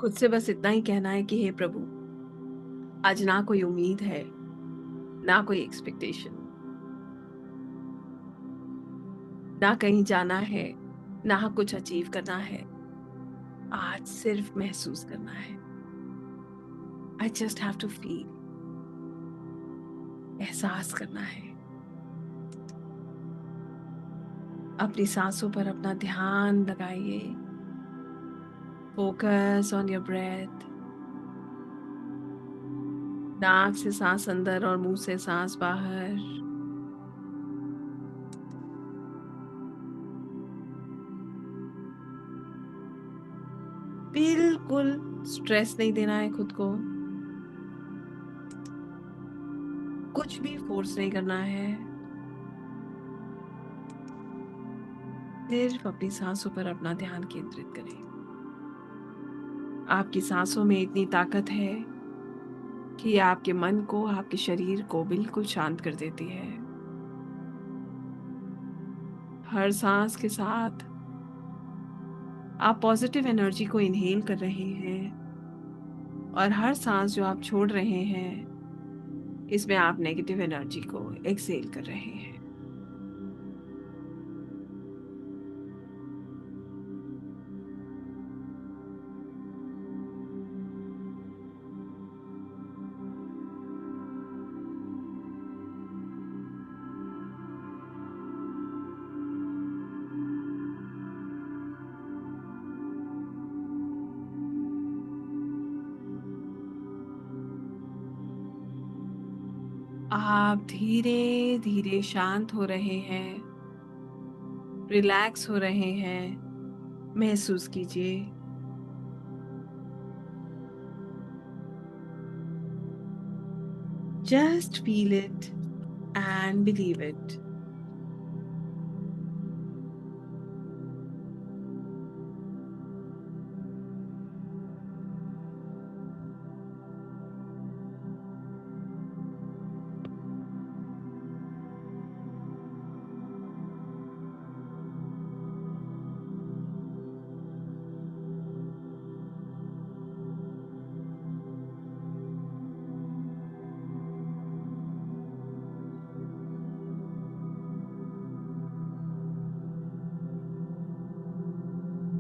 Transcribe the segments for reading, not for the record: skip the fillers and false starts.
खुद से बस इतना ही कहना है कि हे प्रभु, आज ना कोई उम्मीद है, ना कोई एक्सपेक्टेशन, ना कहीं जाना है, ना कुछ अचीव करना है। आज सिर्फ महसूस करना है। I just have to feel, एहसास करना है। अपनी सांसों पर अपना ध्यान लगाइए। Focus on your breath. नाक से सांस अंदर और मुंह से सांस बाहर। बिल्कुल स्ट्रेस नहीं देना है खुद को, कुछ भी फोर्स नहीं करना है। सिर्फ अपनी सांसों पर अपना ध्यान केंद्रित करें। आपकी सांसों में इतनी ताकत है कि ये आपके मन को, आपके शरीर को बिल्कुल शांत कर देती है। हर सांस के साथ आप पॉजिटिव एनर्जी को इनहेल कर रहे हैं और हर सांस जो आप छोड़ रहे हैं, इसमें आप नेगेटिव एनर्जी को एक्सेल कर रहे हैं। आप धीरे धीरे शांत हो रहे हैं, रिलैक्स हो रहे हैं। महसूस कीजिए, just feel it and believe it.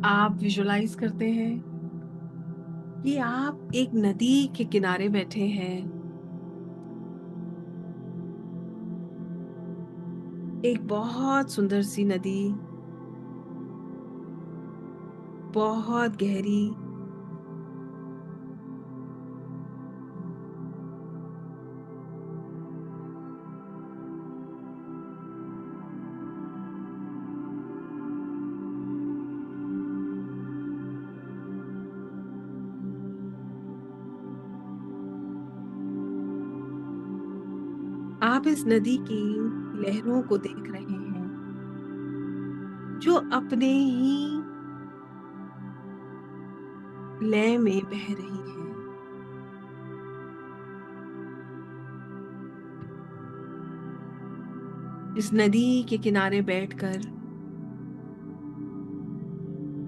आप विजुलाइज करते हैं कि आप एक नदी के किनारे बैठे हैं। एक बहुत सुंदर सी नदी, बहुत गहरी। आप इस नदी की लहरों को देख रहे हैं जो अपने ही लय में बह रही है। इस नदी के किनारे बैठकर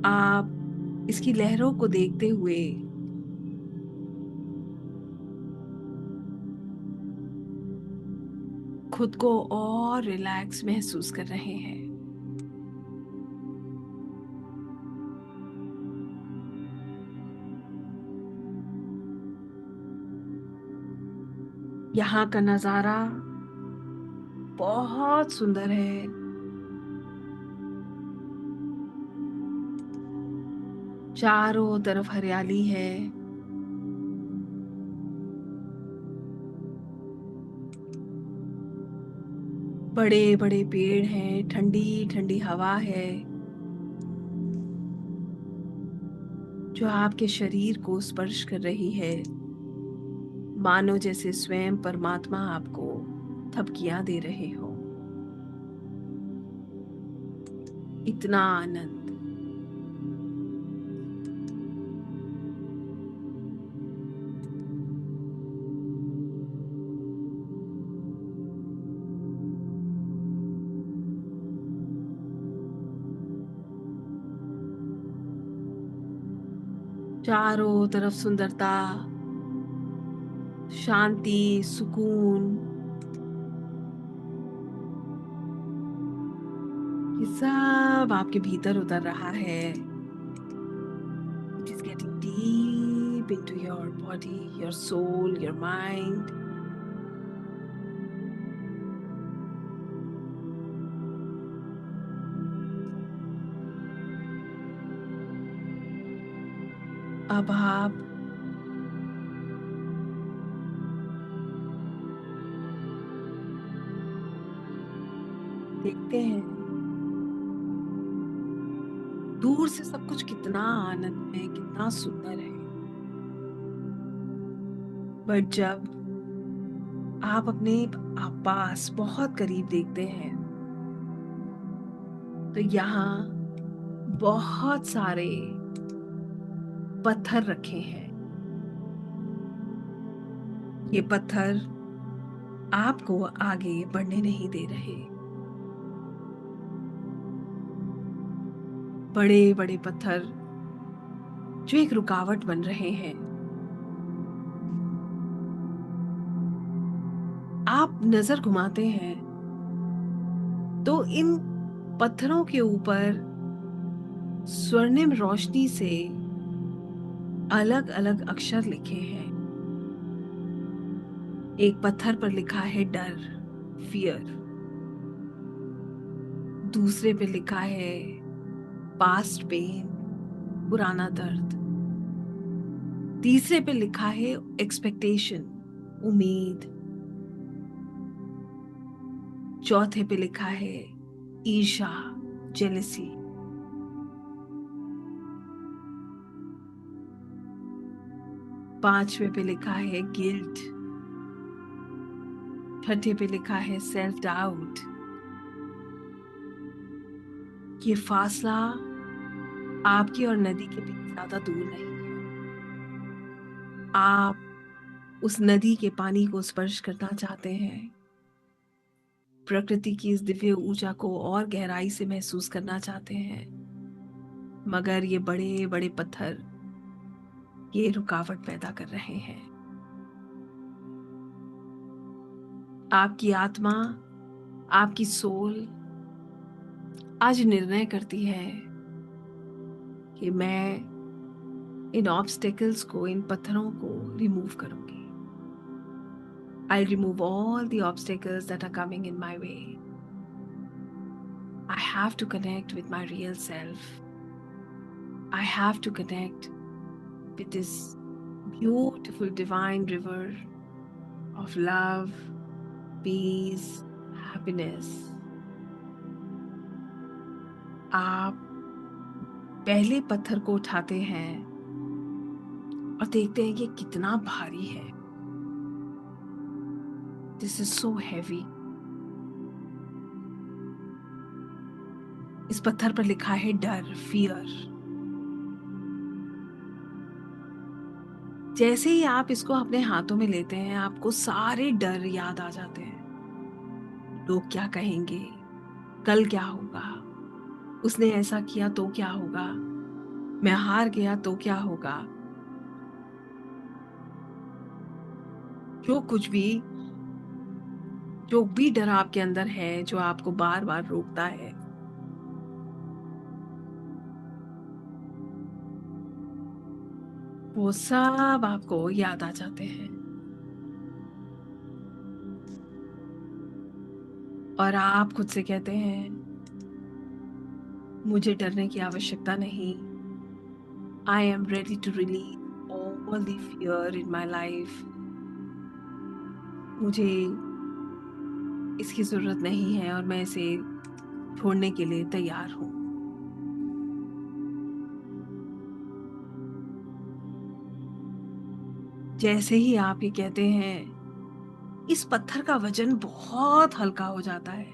आप इसकी लहरों को देखते हुए खुद को और रिलैक्स महसूस कर रहे हैं। यहाँ का नजारा बहुत सुंदर है। चारों तरफ हरियाली है। बड़े बड़े पेड़ हैं, ठंडी ठंडी हवा है जो आपके शरीर को स्पर्श कर रही है, मानो जैसे स्वयं परमात्मा आपको थपकियां दे रहे हो। इतना आनंद। चारों तरफ सुंदरता, शांति, सुकून, ये सब आपके भीतर उतर रहा है. It is getting deep into your body, your soul, your mind. अब आप देखते हैं दूर से सब कुछ कितना आनंदमय, कितना सुंदर है. बट जब आप अपने पास बहुत करीब देखते हैं तो यहाँ बहुत सारे पत्थर रखे हैं. ये पत्थर आपको आगे बढ़ने नहीं दे रहे. बड़े बड़े पत्थर जो एक रुकावट बन रहे हैं. आप नजर घुमाते हैं तो इन पत्थरों के ऊपर स्वर्णिम रोशनी से अलग अलग अक्षर लिखे हैं. एक पत्थर पर लिखा है डर, फियर. दूसरे पे लिखा है पास्ट पेन, पुराना दर्द. तीसरे पे लिखा है एक्सपेक्टेशन, उम्मीद. चौथे पे लिखा है ईर्ष्या, जेलसी. पांचवे पे लिखा है गिल्ट. छठे पे लिखा है सेल्फ डाउट. ये फासला आपकी और नदी के बीच ज्यादा दूर नहीं है. आप उस नदी के पानी को स्पर्श करना चाहते हैं, प्रकृति की इस दिव्य ऊर्जा को और गहराई से महसूस करना चाहते हैं. मगर ये बड़े बड़े पत्थर ये रुकावट पैदा कर रहे हैं. आपकी आत्मा, आपकी सोल आज निर्णय करती है कि मैं इन ऑब्स्टेकल्स को, इन पत्थरों को रिमूव करूंगी. I'll remove all the obstacles that are coming in my way. I have to connect with my real self. I have to connect with this beautiful divine river of love, peace, happiness. आप पहले पत्थर को उठाते हैं और देखते हैं कि कितना भारी है. This is so heavy. इस पत्थर पर लिखा है डर, फियर. जैसे ही आप इसको अपने हाथों में लेते हैं आपको सारे डर याद आ जाते हैं. लोग क्या कहेंगे, कल क्या होगा, उसने ऐसा किया तो क्या होगा, मैं हार गया तो क्या होगा. जो भी डर आपके अंदर है, जो आपको बार बार रोकता है, वो सब आपको याद आ जाते हैं. और आप खुद से कहते हैं मुझे डरने की आवश्यकता नहीं. I am ready to release all the fear in my life. मुझे इसकी जरूरत नहीं है और मैं इसे छोड़ने के लिए तैयार हूं. जैसे ही आप ये कहते हैं इस पत्थर का वजन बहुत हल्का हो जाता है,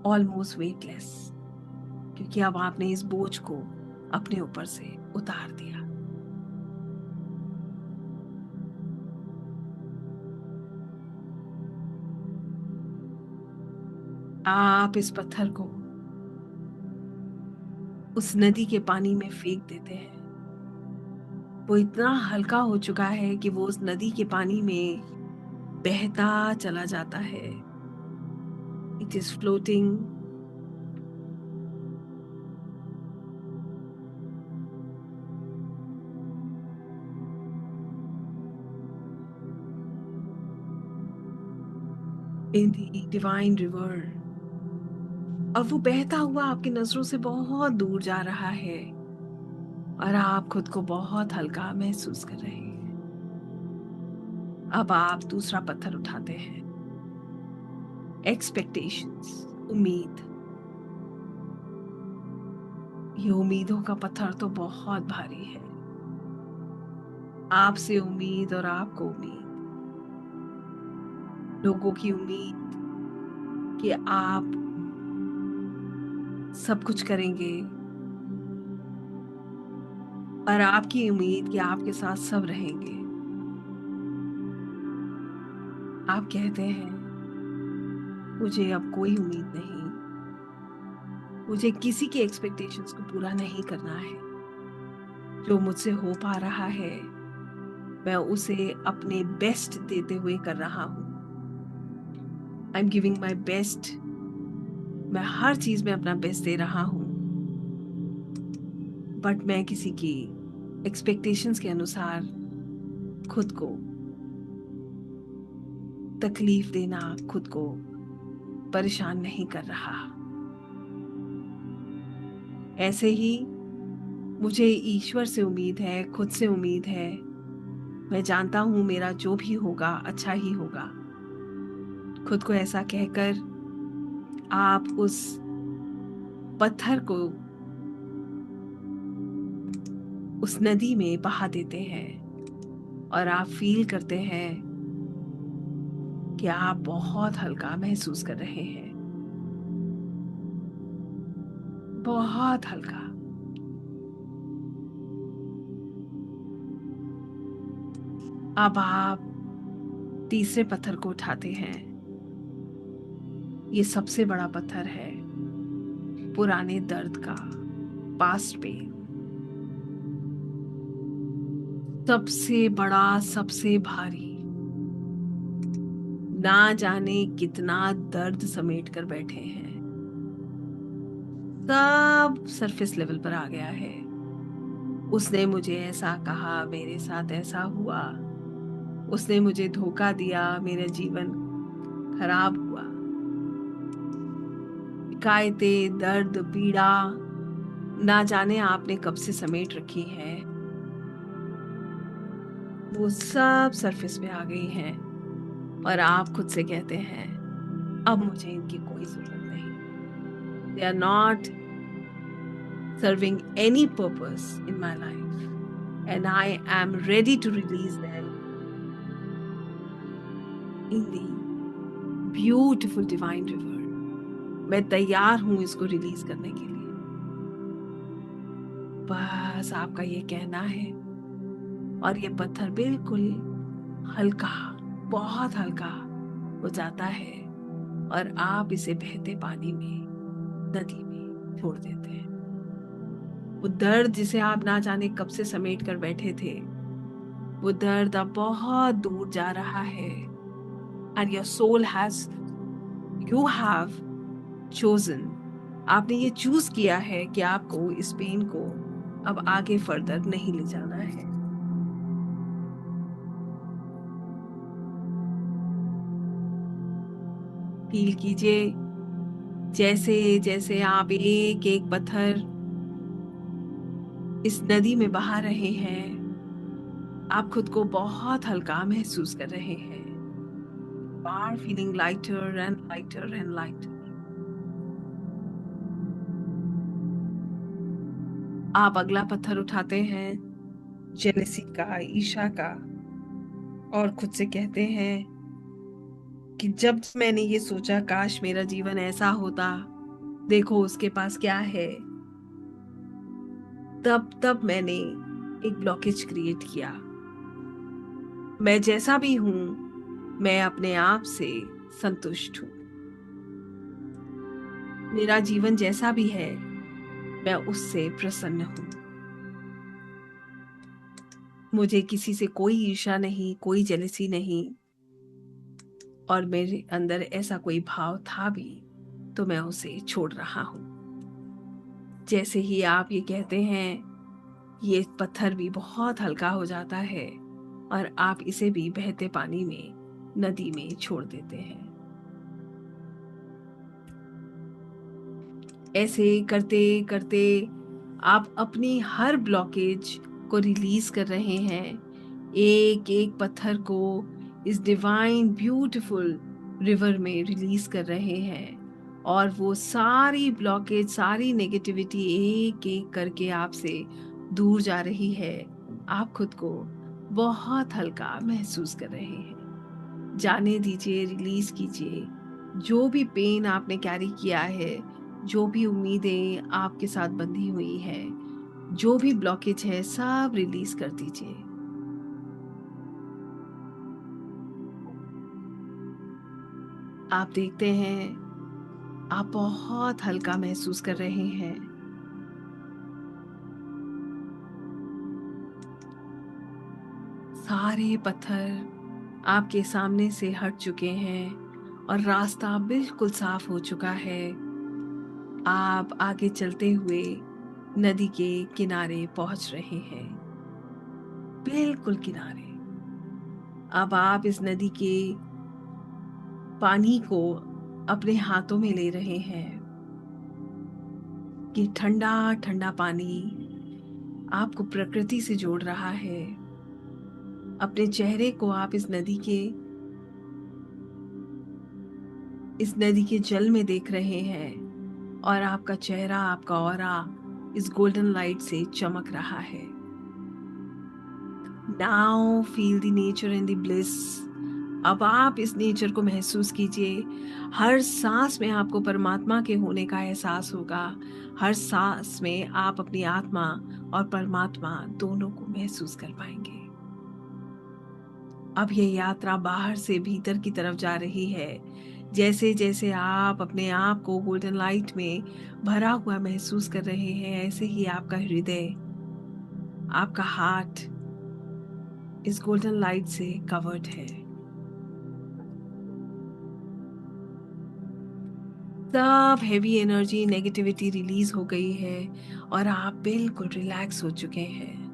ऑलमोस्ट वेटलेस. क्योंकि अब आपने इस बोझ को अपने ऊपर से उतार दिया. आप इस पत्थर को उस नदी के पानी में फेंक देते हैं. वो इतना हल्का हो चुका है कि वो उस नदी के पानी में बहता चला जाता है। It is floating. In the divine river. और वो बहता हुआ आपकी नजरों से बहुत दूर जा रहा है और आप खुद को बहुत हल्का महसूस कर रहे हैं। अब आप दूसरा पत्थर उठाते हैं। एक्सपेक्टेशंस, उम्मीद। ये उम्मीदों का पत्थर तो बहुत भारी है। आपसे उम्मीद और आपको उम्मीद, लोगों की उम्मीद कि आप सब कुछ करेंगे और आपकी उम्मीद कि आपके साथ सब रहेंगे। आप कहते हैं मुझे अब कोई उम्मीद नहीं, मुझे किसी की एक्सपेक्टेशंस को पूरा नहीं करना है। जो मुझसे हो पा रहा है मैं उसे अपने बेस्ट देते हुए कर रहा हूँ। I am giving my best. मैं हर चीज में अपना बेस्ट दे रहा हूँ, बट मैं किसी की एक्सपेक्टेशंस के अनुसार खुद को तकलीफ देना, खुद को परेशान नहीं कर रहा। ऐसे ही मुझे ईश्वर से उम्मीद है, खुद से उम्मीद है। मैं जानता हूं मेरा जो भी होगा अच्छा ही होगा। खुद को ऐसा कहकर आप उस पत्थर को उस नदी में बहा देते हैं और आप फील करते हैं कि आप बहुत हल्का महसूस कर रहे हैं। बहुत हल्का। अब आप तीसरे पत्थर को उठाते हैं। ये सबसे बड़ा पत्थर है पुराने दर्द का, पास्ट पेन। सबसे बड़ा, सबसे भारी। ना जाने कितना दर्द समेट कर बैठे हैं। सब सरफेस लेवल पर आ गया है। उसने मुझे ऐसा कहा, मेरे साथ ऐसा हुआ। उसने मुझे धोखा दिया, मेरा जीवन खराब हुआ। शिकायतें, दर्द, पीड़ा ना जाने आपने कब से समेट रखी है, वो सब सरफेस पे आ गई हैं और आप खुद से कहते हैं अब मुझे इनकी कोई जरूरत नहीं। They are not serving any purpose in my life, and I am ready to release them in the beautiful divine river. मैं तैयार हूं इसको रिलीज करने के लिए। बस आपका ये कहना है और ये पत्थर बिल्कुल हल्का, बहुत हल्का हो जाता है और आप इसे बहते पानी में, नदी में छोड़ देते हैं। वो दर्द जिसे आप ना जाने कब से समेट कर बैठे थे, वो दर्द अब बहुत दूर जा रहा है। And your soul has, you have chosen, आपने ये चूज किया है कि आपको इस पेन को अब आगे फर्दर नहीं ले जाना है। फील कीजिए जैसे जैसे आप एक एक पत्थर इस नदी में बहा रहे हैं, आप खुद को बहुत हल्का महसूस कर रहे हैं। बार feeling lighter and lighter and lighter. आप अगला पत्थर उठाते हैं, जेलेसी का, ईर्ष्या का, और खुद से कहते हैं कि जब मैंने ये सोचा काश मेरा जीवन ऐसा होता, देखो उसके पास क्या है, तब तब मैंने एक ब्लॉकेज क्रिएट किया। मैं जैसा भी हूं, मैं अपने आप से संतुष्ट हूं। मेरा जीवन जैसा भी है मैं उससे प्रसन्न हूं। मुझे किसी से कोई ईर्ष्या नहीं, कोई जेलसी नहीं, और मेरे अंदर ऐसा कोई भाव था भी तो मैं उसे छोड़ रहा हूँ। जैसे ही आप ये कहते हैं, ये पत्थर भी बहुत हल्का हो जाता है और आप इसे भी बहते पानी में, नदी में छोड़ देते हैं। ऐसे करते करते आप अपनी हर ब्लॉकेज को रिलीज कर रहे हैं, एक एक पत्थर को इस डिवाइन ब्यूटीफुल रिवर में रिलीज कर रहे हैं, और वो सारी ब्लॉकेज, सारी नेगेटिविटी एक एक करके आपसे दूर जा रही है। आप खुद को बहुत हल्का महसूस कर रहे हैं। जाने दीजिए, रिलीज कीजिए जो भी पेन आपने कैरी किया है, जो भी उम्मीदें आपके साथ बंधी हुई है, जो भी ब्लॉकेज है, सब रिलीज कर दीजिए। आप देखते हैं आप बहुत हल्का महसूस कर रहे हैं। सारे पत्थर आपके सामने से हट चुके हैं और रास्ता बिल्कुल साफ हो चुका है। आप आगे चलते हुए नदी के किनारे पहुंच रहे हैं, बिल्कुल किनारे। अब आप इस नदी के पानी को अपने हाथों में ले रहे हैं। ये ठंडा ठंडा पानी आपको प्रकृति से जोड़ रहा है। अपने चेहरे को आप इस नदी के जल में देख रहे हैं, और आपका चेहरा, आपका ऑरा इस गोल्डन लाइट से चमक रहा है। Now feel the nature and the bliss. अब आप इस नेचर को महसूस कीजिए। हर सांस में आपको परमात्मा के होने का एहसास होगा। हर सांस में आप अपनी आत्मा और परमात्मा दोनों को महसूस कर पाएंगे। अब ये यात्रा बाहर से भीतर की तरफ जा रही है। जैसे जैसे आप अपने आप को गोल्डन लाइट में भरा हुआ महसूस कर रहे हैं, ऐसे ही आपका हृदय, आपका हार्ट इस गोल्डन लाइट से कवर्ड है। सब हेवी एनर्जी, नेगेटिविटी रिलीज हो गई है और आप बिल्कुल रिलैक्स हो चुके हैं।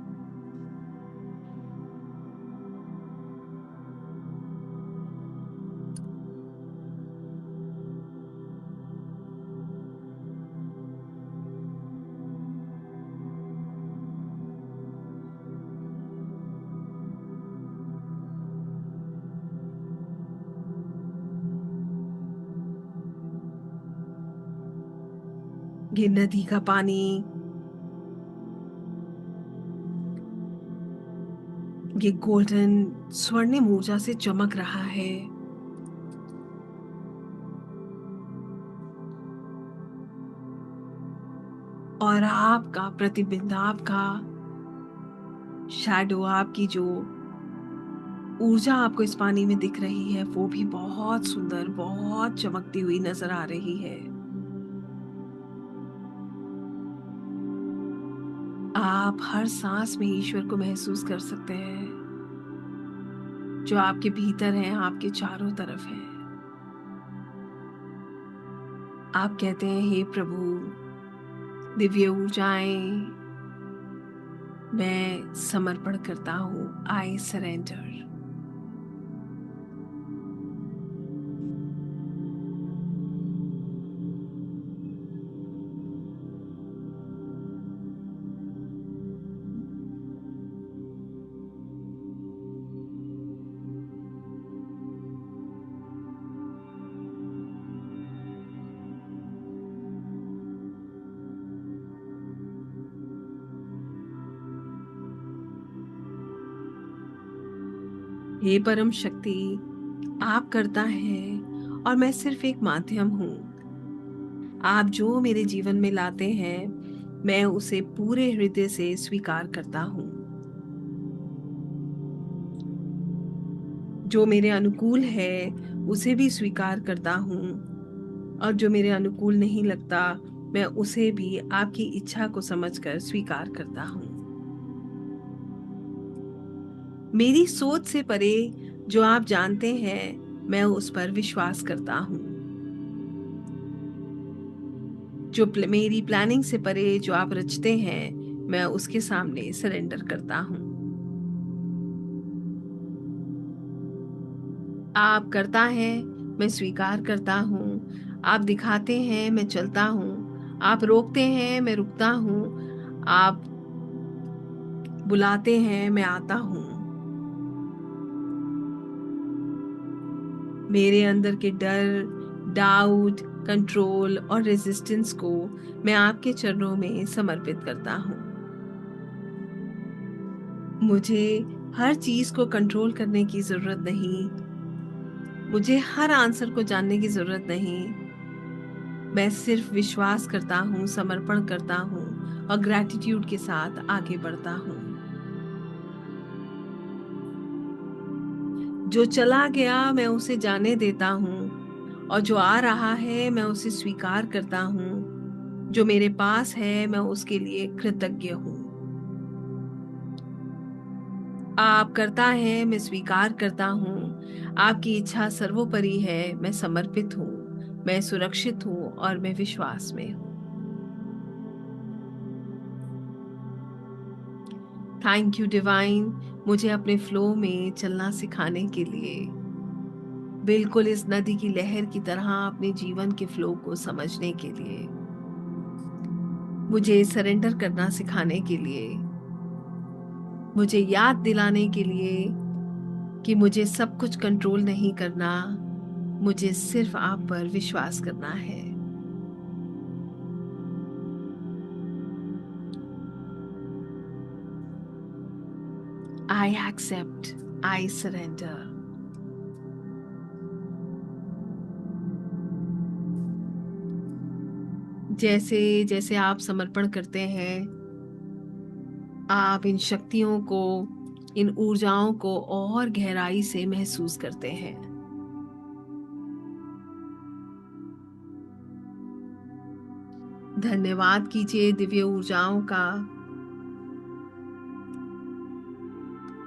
ये नदी का पानी, ये गोल्डन स्वर्णिम ऊर्जा से चमक रहा है। और आपका प्रतिबिंब, आपका शैडो, आपकी जो ऊर्जा आपको इस पानी में दिख रही है, वो भी बहुत सुंदर, बहुत चमकती हुई नजर आ रही है। आप हर सांस में ईश्वर को महसूस कर सकते हैं, जो आपके भीतर है, आपके चारों तरफ है। आप कहते हैं, हे प्रभु, दिव्य ऊर्जाएं, मैं समर्पण करता हूं, आई सरेंडर। हे परम शक्ति, आप करता है और मैं सिर्फ एक माध्यम हूँ। आप जो मेरे जीवन में लाते हैं, मैं उसे पूरे हृदय से स्वीकार करता हूँ। जो मेरे अनुकूल है उसे भी स्वीकार करता हूँ, और जो मेरे अनुकूल नहीं लगता, मैं उसे भी आपकी इच्छा को समझकर स्वीकार करता हूँ। मेरी सोच से परे जो आप जानते हैं, मैं उस पर विश्वास करता हूँ। जो मेरी प्लानिंग से परे जो आप रचते हैं, मैं उसके सामने सरेंडर करता हूँ। आप करता है, मैं स्वीकार करता हूँ। आप दिखाते हैं, मैं चलता हूँ। आप रोकते हैं, मैं रुकता हूँ। आप बुलाते हैं, मैं आता हूँ। मेरे अंदर के डर, डाउट, कंट्रोल और रेजिस्टेंस को मैं आपके चरणों में समर्पित करता हूँ। मुझे हर चीज को कंट्रोल करने की जरूरत नहीं। मुझे हर आंसर को जानने की जरूरत नहीं। मैं सिर्फ विश्वास करता हूँ, समर्पण करता हूँ और ग्रैटिट्यूड के साथ आगे बढ़ता हूँ। जो चला गया मैं उसे जाने देता हूँ और जो आ रहा है मैं उसे स्वीकार करता हूँ। जो मेरे पास है मैं उसके लिए कृतज्ञ हूँ। आप करता है, मैं स्वीकार करता हूँ। आपकी इच्छा सर्वोपरि है, मैं समर्पित हूँ। मैं सुरक्षित हूँ और मैं विश्वास में हूँ। थैंक यू डिवाइन, मुझे अपने फ्लो में चलना सिखाने के लिए। बिल्कुल इस नदी की लहर की तरह अपने जीवन के फ्लो को समझने के लिए। मुझे सरेंडर करना सिखाने के लिए। मुझे याद दिलाने के लिए कि मुझे सब कुछ कंट्रोल नहीं करना। मुझे सिर्फ आप पर विश्वास करना है। I accept, I surrender. जैसे जैसे आप समर्पण करते हैं, आप इन शक्तियों को, इन ऊर्जाओं को और गहराई से महसूस करते हैं। धन्यवाद कीजिए दिव्य ऊर्जाओं का,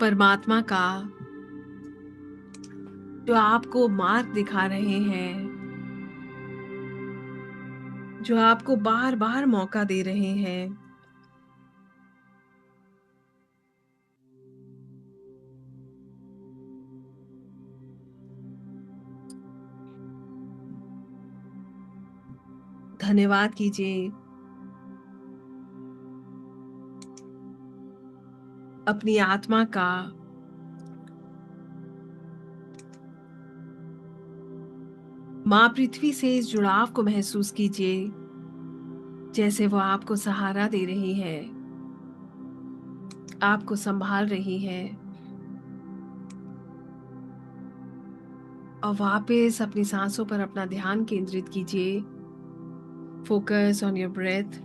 परमात्मा का, जो आपको मार्ग दिखा रहे हैं, जो आपको बार बार मौका दे रहे हैं। धन्यवाद कीजिए अपनी आत्मा का, माँ पृथ्वी से इस जुड़ाव को महसूस कीजिए, जैसे वो आपको सहारा दे रही है, आपको संभाल रही है। और वापस अपनी सांसों पर अपना ध्यान केंद्रित कीजिए। Focus on your breath.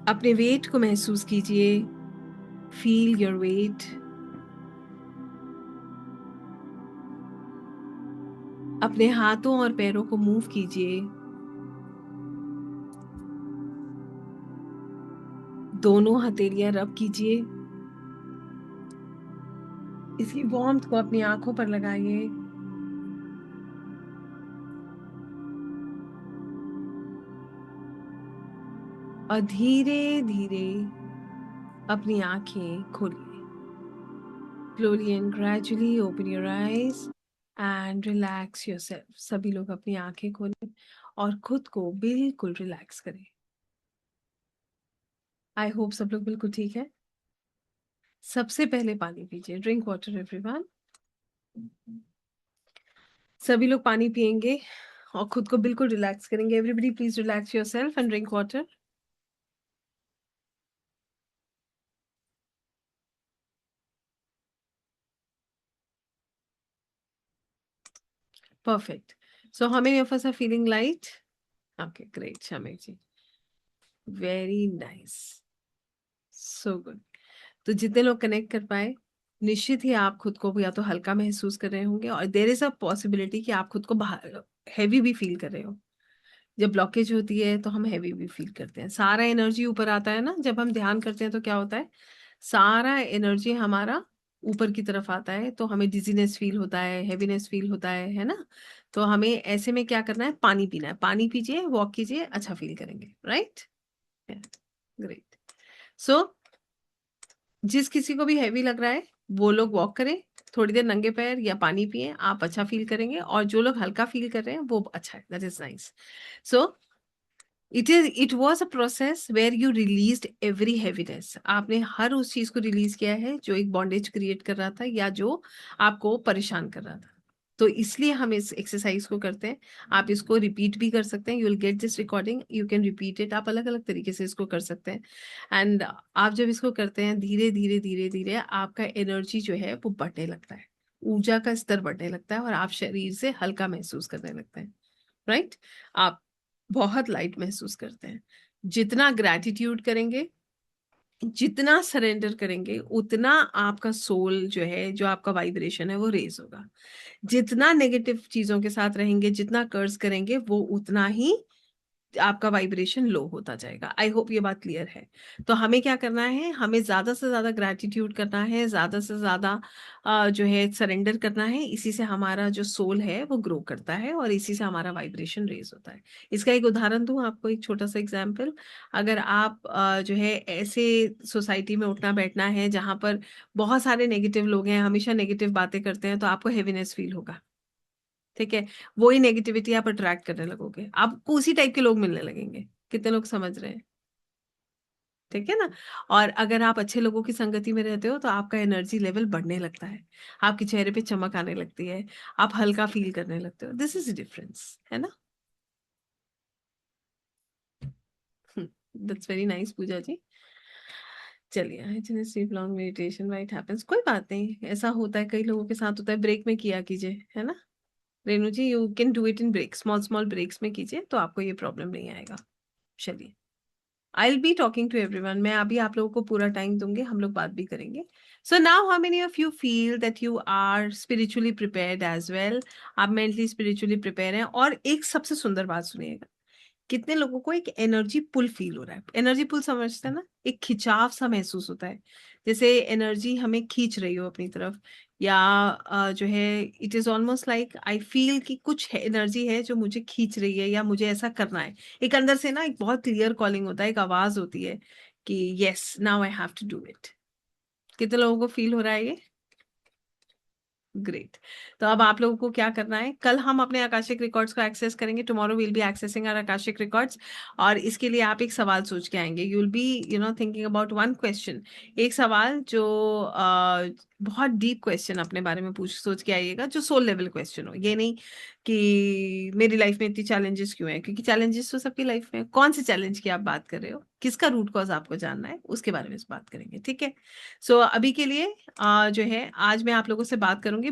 अपने वेट को महसूस कीजिए। Feel your weight. अपने हाथों और पैरों को मूव कीजिए। दोनों हथेलियां रब कीजिए। इसकी वार्मथ को अपनी आंखों पर लगाइए। और धीरे धीरे अपनी आंखें खोलिए। Slowly and gradually open your eyes and relax yourself. सभी लोग अपनी आंखें खोलें और खुद को बिल्कुल रिलैक्स करें। आई होप सब लोग बिल्कुल ठीक है। सबसे पहले पानी पीजिए। Drink water everyone. सभी लोग पानी पिएंगे और खुद को बिल्कुल रिलैक्स करेंगे। Everybody please relax yourself and drink water. Perfect. So how many of us are feeling light? Okay, great, Shamik ji. Very nice. So good. तो जितने लोग कनेक्ट कर पाए, निश्चित ही आप खुद को या तो हल्का महसूस कर रहे होंगे और देयर इज अ पॉसिबिलिटी कि आप खुद को हैवी भी फील कर रहे हो। जब ब्लॉकेज होती है तो हम हैवी भी फील करते हैं। सारा एनर्जी ऊपर आता है ना, जब हम ध्यान करते हैं तो क्या होता है, सारा एनर्जी हमारा ऊपर की तरफ आता है, तो हमें डिजीनेस फील होता है, हैवीनेस फील होता है ना। तो हमें ऐसे में क्या करना है, पानी पीना है, पानी पीजिए, वॉक कीजिए, अच्छा फील करेंगे, राइट। ग्रेट। सो जिस किसी को भी हैवी लग रहा है वो लोग वॉक करें, थोड़ी देर नंगे पैर या पानी पिए, आप अच्छा फील करेंगे। और जो लोग हल्का फील कर रहे हैं वो अच्छा है, that is nice. So it was a process where you released every heaviness. आपने हर उस चीज को रिलीज किया है जो एक बॉन्डेज क्रिएट कर रहा था या जो आपको परेशान कर रहा था। तो इसलिए हम इस एक्सरसाइज को करते हैं। आप इसको रिपीट भी कर सकते हैं, you will get this recording, you can repeat it. आप अलग अलग तरीके से इसको कर सकते हैं। एंड आप जब इसको करते हैं, धीरे धीरे धीरे धीरे आपका एनर्जी जो है वो बढ़ने लगता है, ऊर्जा का स्तर बढ़ने लगता है और आप शरीर से हल्का महसूस करने लगते हैं, राइट। आप बहुत लाइट महसूस करते हैं। जितना ग्रैटिट्यूड करेंगे, जितना सरेंडर करेंगे, उतना आपका सोल जो है, जो आपका वाइब्रेशन है वो रेज होगा। जितना नेगेटिव चीजों के साथ रहेंगे, जितना कर्ज करेंगे, वो उतना ही आपका वाइब्रेशन लो होता जाएगा। आई होप ये बात क्लियर है। तो हमें क्या करना है, हमें ज्यादा से ज्यादा ग्रैटिट्यूड करना है, ज्यादा से ज्यादा जो है सरेंडर करना है। इसी से हमारा जो सोल है वो ग्रो करता है और इसी से हमारा वाइब्रेशन रेज होता है। इसका एक उदाहरण दूं आपको, एक छोटा सा एग्जाम्पल। अगर आप जो है ऐसे सोसाइटी में उठना बैठना है जहां पर बहुत सारे नेगेटिव लोग हैं, हमेशा नेगेटिव बातें करते हैं, तो आपको हैवीनेस फील होगा, ठीक है। वही नेगेटिविटी आप अट्रैक्ट करने लगोगे, आपको उसी टाइप के लोग मिलने लगेंगे। कितने लोग समझ रहे हैं, ठीक है ना। और अगर आप अच्छे लोगों की संगति में रहते हो तो आपका एनर्जी लेवल बढ़ने लगता है, आपके चेहरे पे चमक आने लगती है, आप हल्का फील करने लगते हो। दिस इज डिफरेंस, है ना। दैट्स वेरी नाइस पूजा जी। चलिए, I just sleep long meditation why it happens, कोई बात नहीं, ऐसा होता है, कई लोगों के साथ होता है। ब्रेक में किया कीजिए, है ना। Renu ji, you can do it in break, small small breaks में कीजिए, तो आपको ये प्रॉब्लम नहीं आएगा। चलिए, I will be talking to everyone. मैं अभी आप लोगों को पूरा टाइम दूंगी, हम लोग बात भी करेंगे। So now how many of you feel that you are spiritually prepared as well. आप मेंटली स्पिरिचुअली प्रिपेयर हैं। और एक सबसे सुंदर बात सुनिएगा, कितने लोगों को एक एनर्जी पुल फील हो रहा है। एनर्जी पुल समझते हैं ना, एक खिंचाव सा महसूस होता है, जैसे एनर्जी हमें खींच रही हो अपनी तरफ। या जो है, it is almost like I feel कि कुछ एनर्जी है जो मुझे खींच रही है या मुझे ऐसा करना है। एक अंदर से ना एक बहुत क्लियर कॉलिंग होता है, एक आवाज होती है कि yes, now I have to do it. कितने लोगों को फील हो रहा है ये? ग्रेट। तो अब आप लोगों को क्या करना है, कल हम अपने आकाशिक रिकॉर्ड्स को एक्सेस करेंगे। Tomorrow will be accessing our Akashic records. और इसके लिए आप एक सवाल सोच के आएंगे, you will be thinking about one question. एक सवाल जो बहुत डीप क्वेश्चन अपने बारे में पूछ सोच के आइएगा, जो सोल लेवल क्वेश्चन हो। ये नहीं कि मेरी लाइफ में इतनी चैलेंजेस क्यों है, क्योंकि चैलेंजेस तो सबकी लाइफ में है। कौन से चैलेंज की आप बात कर रहे हो, किसका रूट कॉज आपको जानना है, उसके बारे में बात करेंगे, ठीक है। सो अभी के लिए जो है, आज मैं आप लोगों से बात करूंगी